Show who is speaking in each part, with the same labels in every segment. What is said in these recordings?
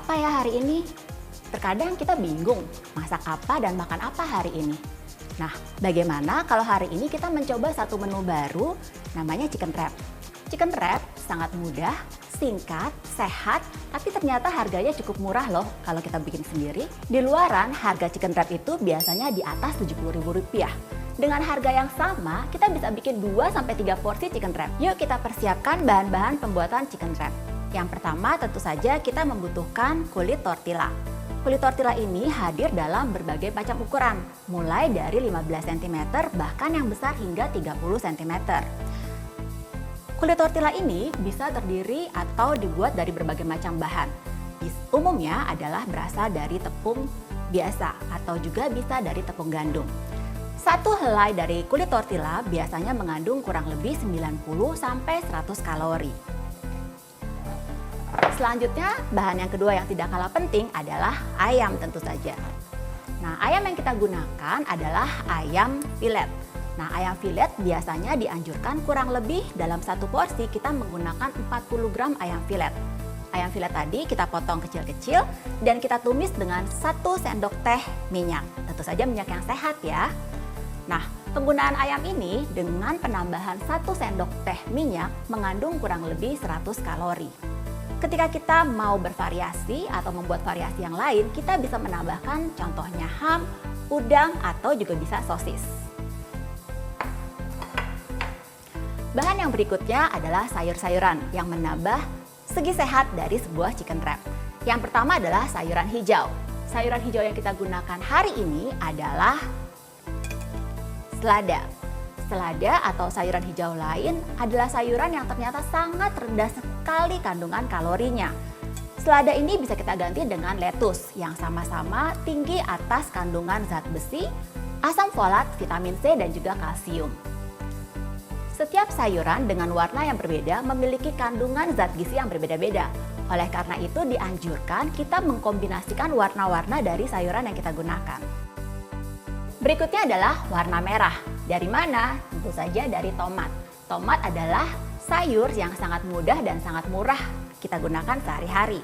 Speaker 1: apa ya hari ini? Terkadang kita bingung masak apa dan makan apa hari ini. Nah, bagaimana kalau hari ini kita mencoba satu menu baru namanya chicken wrap. Chicken wrap sangat mudah, singkat, sehat, tapi ternyata harganya cukup murah loh kalau kita bikin sendiri. Di luaran, harga chicken wrap itu biasanya di atas Rp70.000. Dengan harga yang sama, kita bisa bikin 2-3 porsi chicken wrap. Yuk kita persiapkan bahan-bahan pembuatan chicken wrap. Yang pertama tentu saja kita membutuhkan kulit tortilla. Kulit tortilla ini hadir dalam berbagai macam ukuran, mulai dari 15 cm bahkan yang besar hingga 30 cm. Kulit tortilla ini bisa terdiri atau dibuat dari berbagai macam bahan. Umumnya adalah berasal dari tepung biasa atau juga bisa dari tepung gandum. Satu helai dari kulit tortilla biasanya mengandung kurang lebih 90-100 kalori. Selanjutnya, bahan yang kedua yang tidak kalah penting adalah ayam tentu saja. Nah, ayam yang kita gunakan adalah ayam filet. Nah, ayam filet biasanya dianjurkan kurang lebih dalam satu porsi kita menggunakan 40 gram ayam filet. Ayam filet tadi kita potong kecil-kecil dan kita tumis dengan 1 sendok teh minyak. Tentu saja minyak yang sehat ya. Nah, penggunaan ayam ini dengan penambahan 1 sendok teh minyak mengandung kurang lebih 100 kalori. Ketika kita mau bervariasi atau membuat variasi yang lain, kita bisa menambahkan contohnya ham, udang, atau juga bisa sosis. Bahan yang berikutnya adalah sayur-sayuran yang menambah segi sehat dari sebuah chicken wrap. Yang pertama adalah sayuran hijau. Sayuran hijau yang kita gunakan hari ini adalah selada. Selada atau sayuran hijau lain adalah sayuran yang ternyata sangat rendah sekali kandungan kalorinya. Selada ini bisa kita ganti dengan lettuce yang sama-sama tinggi atas kandungan zat besi, asam folat, vitamin C, dan juga kalsium. Setiap sayuran dengan warna yang berbeda memiliki kandungan zat gizi yang berbeda-beda. Oleh karena itu dianjurkan kita mengkombinasikan warna-warna dari sayuran yang kita gunakan. Berikutnya adalah warna merah. Dari mana? Tentu saja dari tomat. Tomat adalah sayur yang sangat mudah dan sangat murah kita gunakan sehari-hari.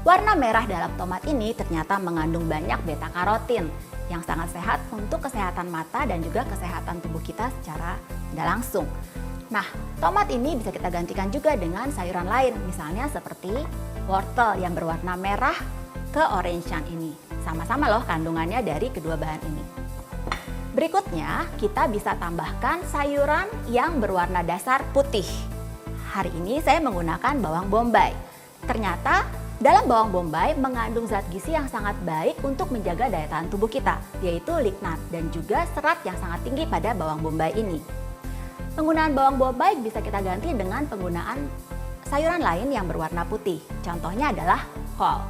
Speaker 1: Warna merah dalam tomat ini ternyata mengandung banyak beta karotin yang sangat sehat untuk kesehatan mata dan juga kesehatan tubuh kita secara tidak langsung. Nah, tomat ini bisa kita gantikan juga dengan sayuran lain, misalnya seperti wortel yang berwarna merah ke orange-an ini. Sama-sama loh kandungannya dari kedua bahan ini. Berikutnya, kita bisa tambahkan sayuran yang berwarna dasar putih. Hari ini saya menggunakan bawang bombay. Ternyata dalam bawang bombay mengandung zat gizi yang sangat baik untuk menjaga daya tahan tubuh kita, yaitu lignat dan juga serat yang sangat tinggi pada bawang bombay ini. Penggunaan bawang bombay bisa kita ganti dengan penggunaan sayuran lain yang berwarna putih. Contohnya adalah kol.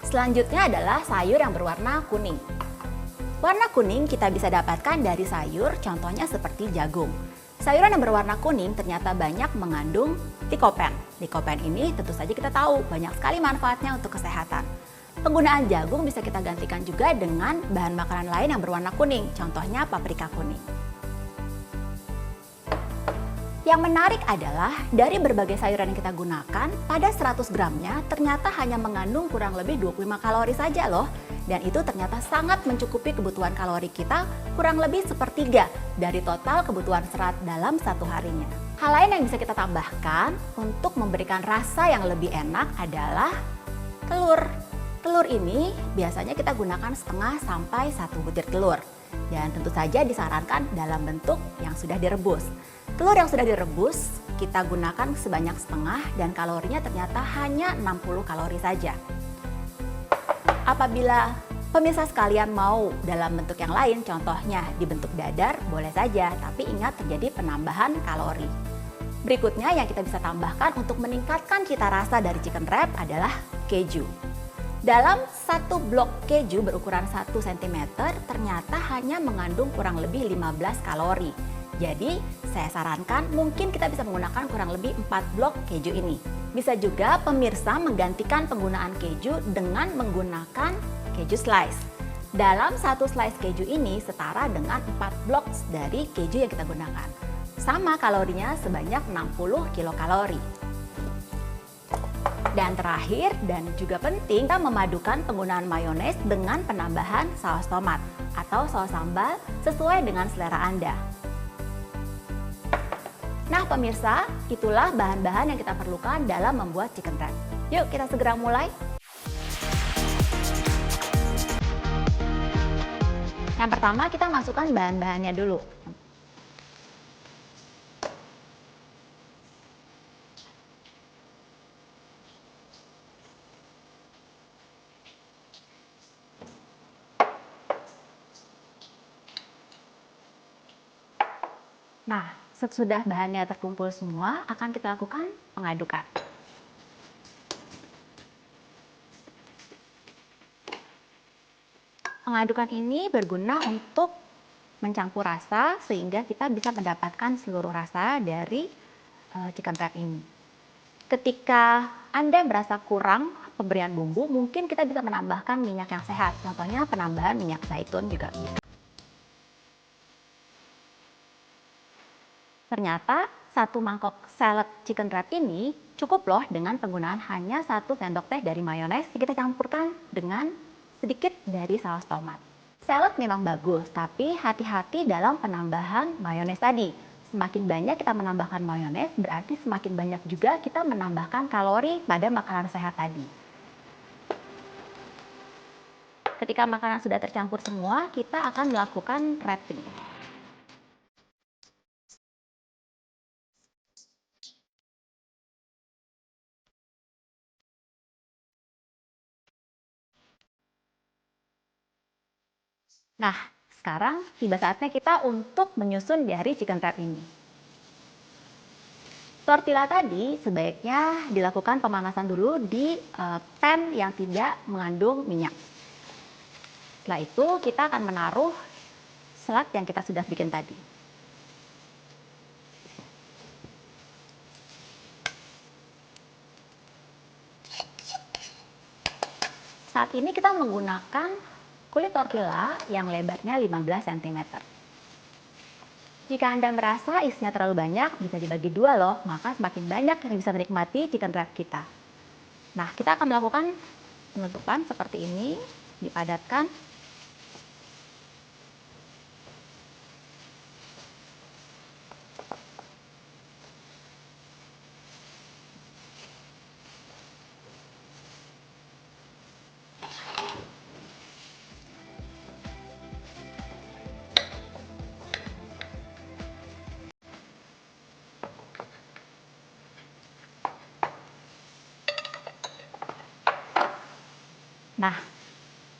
Speaker 1: Selanjutnya adalah sayur yang berwarna kuning. Warna kuning kita bisa dapatkan dari sayur, contohnya seperti jagung. Sayuran yang berwarna kuning ternyata banyak mengandung likopen. Likopen ini tentu saja kita tahu banyak sekali manfaatnya untuk kesehatan. Penggunaan jagung bisa kita gantikan juga dengan bahan makanan lain yang berwarna kuning, contohnya paprika kuning. Yang menarik adalah dari berbagai sayuran yang kita gunakan, pada 100 gramnya ternyata hanya mengandung kurang lebih 25 kalori saja loh. Dan itu ternyata sangat mencukupi kebutuhan kalori kita kurang lebih sepertiga dari total kebutuhan serat dalam satu harinya. Hal lain yang bisa kita tambahkan untuk memberikan rasa yang lebih enak adalah telur. Telur ini biasanya kita gunakan setengah sampai 1 butir telur. Dan tentu saja disarankan dalam bentuk yang sudah direbus. Telur yang sudah direbus kita gunakan sebanyak setengah dan kalorinya ternyata hanya 60 kalori saja. Apabila pemirsa sekalian mau dalam bentuk yang lain, contohnya di bentuk dadar, boleh saja, tapi ingat terjadi penambahan kalori. Berikutnya yang kita bisa tambahkan untuk meningkatkan cita rasa dari chicken wrap adalah keju. Dalam satu blok keju berukuran 1 cm ternyata hanya mengandung kurang lebih 15 kalori. Jadi saya sarankan mungkin kita bisa menggunakan kurang lebih 4 blok keju ini. Bisa juga pemirsa menggantikan penggunaan keju dengan menggunakan keju slice. Dalam satu slice keju ini setara dengan 4 blok dari keju yang kita gunakan. Sama kalorinya sebanyak 60 kilokalori. Dan terakhir dan juga penting, kita memadukan penggunaan mayones dengan penambahan saus tomat atau saus sambal sesuai dengan selera Anda. Nah pemirsa, itulah bahan-bahan yang kita perlukan dalam membuat chicken wrap. Yuk kita segera mulai. Yang pertama kita masukkan bahan-bahannya dulu. Nah, sesudah bahannya terkumpul semua, akan kita lakukan pengadukan. Pengadukan ini berguna untuk mencampur rasa sehingga kita bisa mendapatkan seluruh rasa dari chicken wrap ini. Ketika Anda merasa kurang pemberian bumbu, mungkin kita bisa menambahkan minyak yang sehat. Contohnya penambahan minyak zaitun juga bisa. Ternyata satu mangkok salad chicken wrap ini cukup loh dengan penggunaan hanya 1 sendok teh dari mayones. Kita campurkan dengan sedikit dari saus tomat. Salad memang bagus, tapi hati-hati dalam penambahan mayones tadi. Semakin banyak kita menambahkan mayones, berarti semakin banyak juga kita menambahkan kalori pada makanan sehat tadi. Ketika makanan sudah tercampur semua, kita akan melakukan wrapping. Nah, sekarang tiba saatnya kita untuk menyusun dari chicken wrap ini. Tortilla tadi sebaiknya dilakukan pemanasan dulu di pan yang tidak mengandung minyak. Setelah itu kita akan menaruh salad yang kita sudah bikin tadi. Saat ini kita menggunakan kulit tortilla yang lebarnya 15 cm. Jika Anda merasa isinya terlalu banyak, bisa dibagi dua loh, maka semakin banyak yang bisa menikmati chicken wrap kita. Nah, kita akan melakukan penutupan seperti ini, dipadatkan. Nah,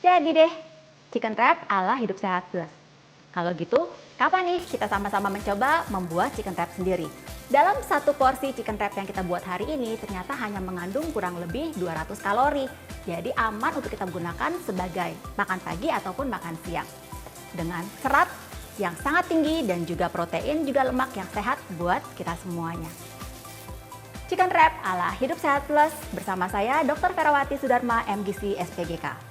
Speaker 1: jadi deh chicken wrap ala Hidup Sehat Plus. Kalau gitu, kapan nih kita sama-sama mencoba membuat chicken wrap sendiri? Dalam satu porsi chicken wrap yang kita buat hari ini ternyata hanya mengandung kurang lebih 200 kalori. Jadi aman untuk kita gunakan sebagai makan pagi ataupun makan siang. Dengan serat yang sangat tinggi dan juga protein juga lemak yang sehat buat kita semuanya. Chicken wrap ala Hidup Sehat Plus bersama saya Dr. Ferawati Sudarma, MGC SPGK.